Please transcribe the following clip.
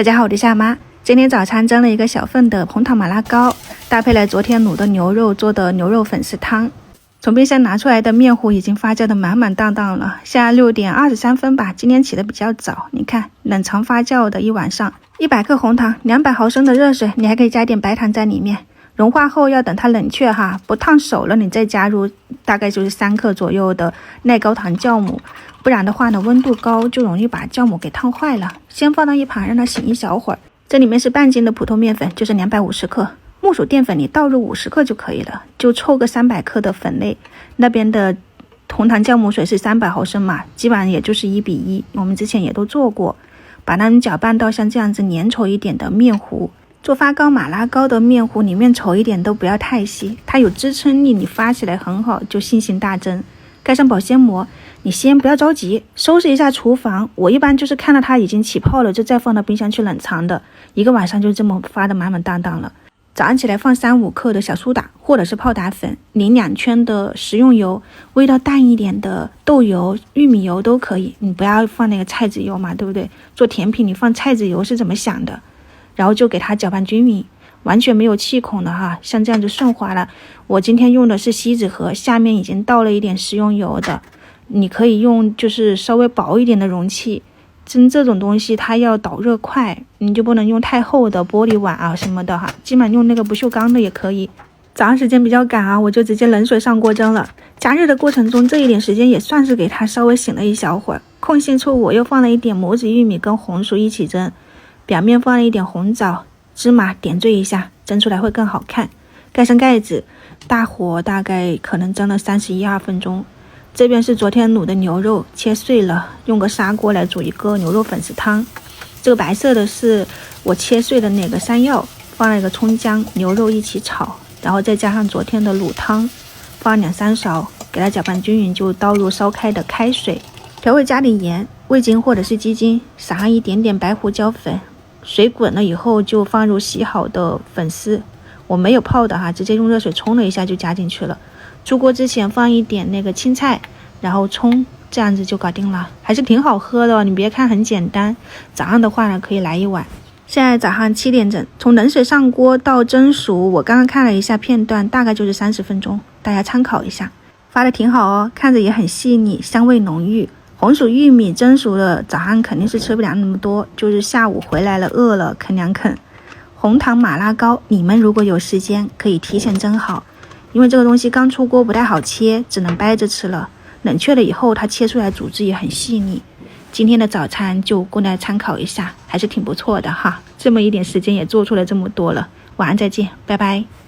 大家好，我是夏妈。今天早餐蒸了一个小份的红糖麻辣糕，搭配了昨天卤的牛肉做的牛肉粉丝汤。从冰箱拿出来的面糊已经发酵的满满当当了，下午6点23分吧。今天起的比较早，你看冷藏发酵的一晚上。100克红糖，200毫升的热水，你还可以加点白糖在里面。融化后要等它冷却哈，不烫手了，你再加入大概就是3克左右的耐高糖酵母，不然的话呢，温度高就容易把酵母给烫坏了。先放到一旁让它醒一小会儿。这里面是半斤的普通面粉，就是250克。木薯淀粉你倒入50克就可以了，就凑个300克的粉类。那边的红糖酵母水是300毫升嘛，基本上也就是1比1，我们之前也都做过。把它们搅拌到像这样子粘稠一点的面糊。做发糕麻辣糕的面糊里面稠一点，都不要太稀，它有支撑力，你发起来很好，就信心大增。盖上保鲜膜，你先不要着急，收拾一下厨房。我一般就是看到它已经起泡了，就再放到冰箱去冷藏的，1个晚上就这么发的满满当当了。早上起来放3-5克的小苏打或者是泡打粉，淋2圈的食用油，味道淡一点的豆油、玉米油都可以，你不要放那个菜籽油嘛，对不对？做甜品你放菜籽油是怎么想的？然后就给它搅拌均匀，完全没有气孔的哈，像这样子顺滑了。我今天用的是锡纸盒，下面已经倒了一点食用油的，你可以用就是稍微薄一点的容器。蒸这种东西它要导热快，你就不能用太厚的玻璃碗啊什么的哈，基本上用那个不锈钢的也可以。早上时间比较赶啊，我就直接冷水上锅蒸了。加热的过程中，这一点时间也算是给它稍微醒了一小会儿。空隙处我又放了一点磨子玉米跟红薯一起蒸，表面放了一点红枣、芝麻点缀一下，蒸出来会更好看。盖上盖子，大火大概可能蒸了31-2分钟。这边是昨天卤的牛肉，切碎了，用个砂锅来煮一个牛肉粉丝汤。这个白色的是我切碎的那个山药，放了一个葱姜，牛肉一起炒，然后再加上昨天的卤汤，放2-3勺，给它搅拌均匀，就倒入烧开的开水。调味加点盐、味精或者是鸡精，撒上一点点白胡椒粉。水滚了以后就放入洗好的粉丝，我没有泡的哈，直接用热水冲了一下就加进去了。出锅之前放一点那个青菜，然后葱，这样子就搞定了，还是挺好喝的哦。你别看很简单，早上的话呢可以来一碗。现在早上7点整，从冷水上锅到蒸熟，我刚刚看了一下片段，大概就是30分钟，大家参考一下。发的挺好哦，看着也很细腻，香味浓郁。红薯玉米蒸熟了，早上肯定是吃不了那么多，就是下午回来了饿了啃2啃。红糖麻辣糕，你们如果有时间可以提前蒸好，因为这个东西刚出锅不太好切，只能掰着吃了。冷却了以后，它切出来组织也很细腻。今天的早餐就供大家参考一下，还是挺不错的哈。这么一点时间也做出了这么多了。晚安再见，拜拜。